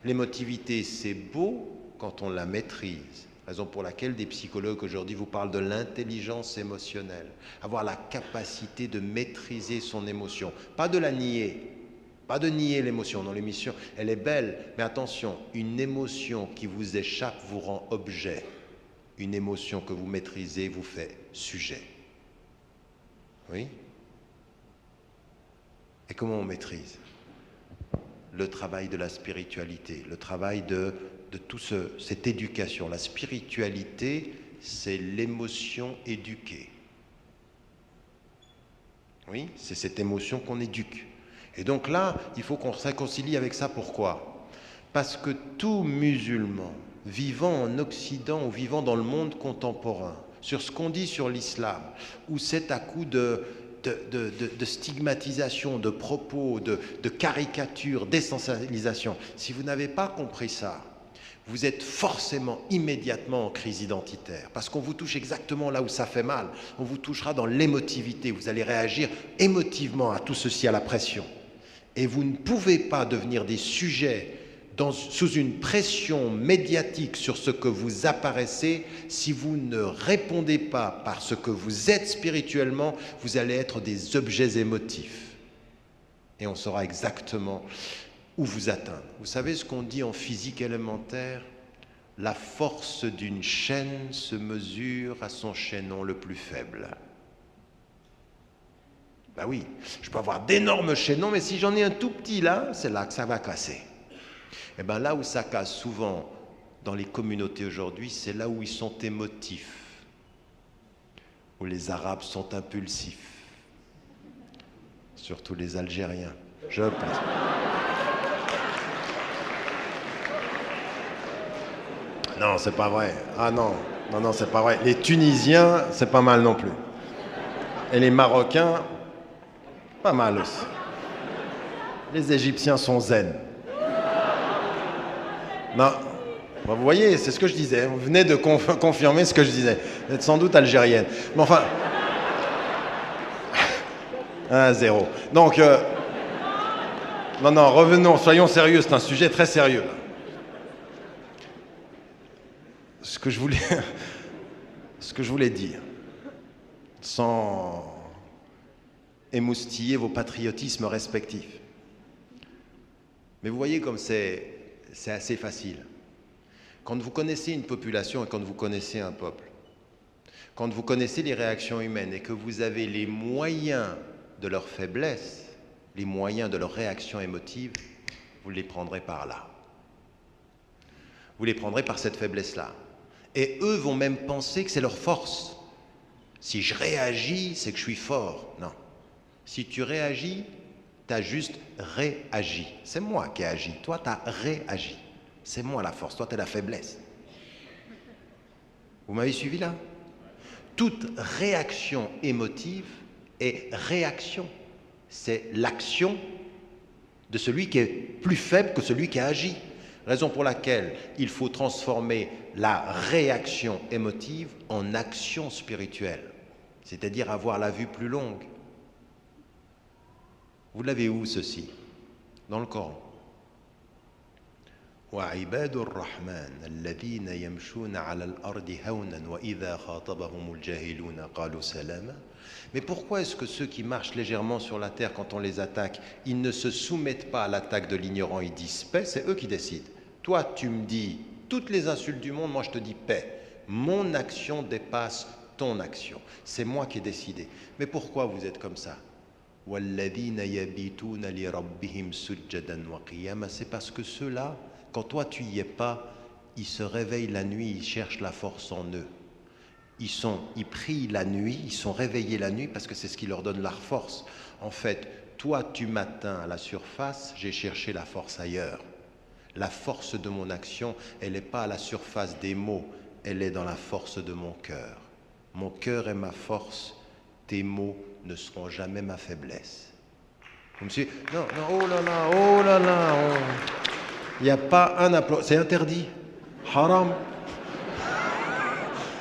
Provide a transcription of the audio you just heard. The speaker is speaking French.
L'émotivité, c'est beau quand on la maîtrise. Raison pour laquelle des psychologues aujourd'hui vous parlent de l'intelligence émotionnelle. Avoir la capacité de maîtriser son émotion. Pas de la nier. Pas de nier l'émotion. Non, l'émotion, elle est belle. Mais attention, une émotion qui vous échappe vous rend objet. Une émotion que vous maîtrisez vous fait sujet. Oui? Et comment on maîtrise? Le travail de la spiritualité, le travail de toute cette éducation. La spiritualité, c'est l'émotion éduquée. Oui, c'est cette émotion qu'on éduque. Et donc là, il faut qu'on se réconcilie avec ça. Pourquoi? Parce que tout musulman vivant en Occident ou vivant dans le monde contemporain, sur ce qu'on dit sur l'islam, où c'est à coup de stigmatisation, de propos, de caricatures, d'essentialisation. Si vous n'avez pas compris ça, vous êtes forcément immédiatement en crise identitaire, parce qu'on vous touche exactement là où ça fait mal. On vous touchera dans l'émotivité, vous allez réagir émotivement à tout ceci, à la pression. Et vous ne pouvez pas devenir des sujets sous une pression médiatique sur ce que vous apparaissez. Si vous ne répondez pas par ce que vous êtes spirituellement, vous allez être des objets émotifs. Et on saura exactement où vous atteindre. Vous savez ce qu'on dit en physique élémentaire? La force d'une chaîne se mesure à son chaînon le plus faible. Ben oui, je peux avoir d'énormes chaînons, mais si j'en ai un tout petit là, c'est là que ça va casser. Et bien là où ça casse souvent dans les communautés aujourd'hui, c'est là où ils sont émotifs, où les Arabes sont impulsifs, surtout les Algériens, je pense. Non, c'est pas vrai. Ah non, non, c'est pas vrai. Les Tunisiens, c'est pas mal non plus. Et les Marocains, pas mal aussi. Les Égyptiens sont zen. Non, vous voyez, c'est ce que je disais. Vous venez de confirmer ce que je disais. Vous êtes sans doute algérienne. Mais enfin... 1-0. Donc, non, revenons, soyons sérieux, c'est un sujet très sérieux. Ce que je voulais dire, sans émoustiller vos patriotismes respectifs. Mais vous voyez comme c'est assez facile. Quand vous connaissez une population et quand vous connaissez un peuple, quand vous connaissez les réactions humaines et que vous avez les moyens de leur faiblesse, les moyens de leur réaction émotive, vous les prendrez par là. Vous les prendrez par cette faiblesse-là. Et eux vont même penser que c'est leur force. Si je réagis, c'est que je suis fort. Non. Si tu réagis, tu as juste réagi. C'est moi qui ai agi. Toi, tu as réagi. C'est moi la force. Toi, tu es la faiblesse. Vous m'avez suivi là? Toute réaction émotive est réaction. C'est l'action de celui qui est plus faible que celui qui a agi. Raison pour laquelle il faut transformer la réaction émotive en action spirituelle, c'est-à-dire avoir la vue plus longue. Vous l'avez où ceci? Dans le Coran. وَعِبَادُ الرَّحْمَنِ الَّذِينَ يَمْشُونَ عَلَى الْأَرْضِ هَوْنًا وَإِذَا خَاطَبَهُمُ الْجَاهِلُونَ قَالُوا سَلَامًا. Mais pourquoi est-ce que ceux qui marchent légèrement sur la terre quand on les attaque, ils ne se soumettent pas à l'attaque de l'ignorant, ils disent paix? C'est eux qui décident. Toi, tu me dis toutes les insultes du monde, moi je te dis paix. Mon action dépasse ton action. C'est moi qui ai décidé. Mais pourquoi vous êtes comme ça? C'est parce que ceux-là, quand toi tu y es pas, ils se réveillent la nuit, ils cherchent la force en eux. Ils prient la nuit, ils sont réveillés la nuit parce que c'est ce qui leur donne la force. En fait, toi tu m'atteins à la surface, j'ai cherché la force ailleurs. La force de mon action, elle n'est pas à la surface des mots, elle est dans la force de mon cœur. Mon cœur est ma force, tes mots ne seront jamais ma faiblesse. Vous me suivez? Non, oh là là, il n'y a pas un applaudissement, c'est interdit. Haram.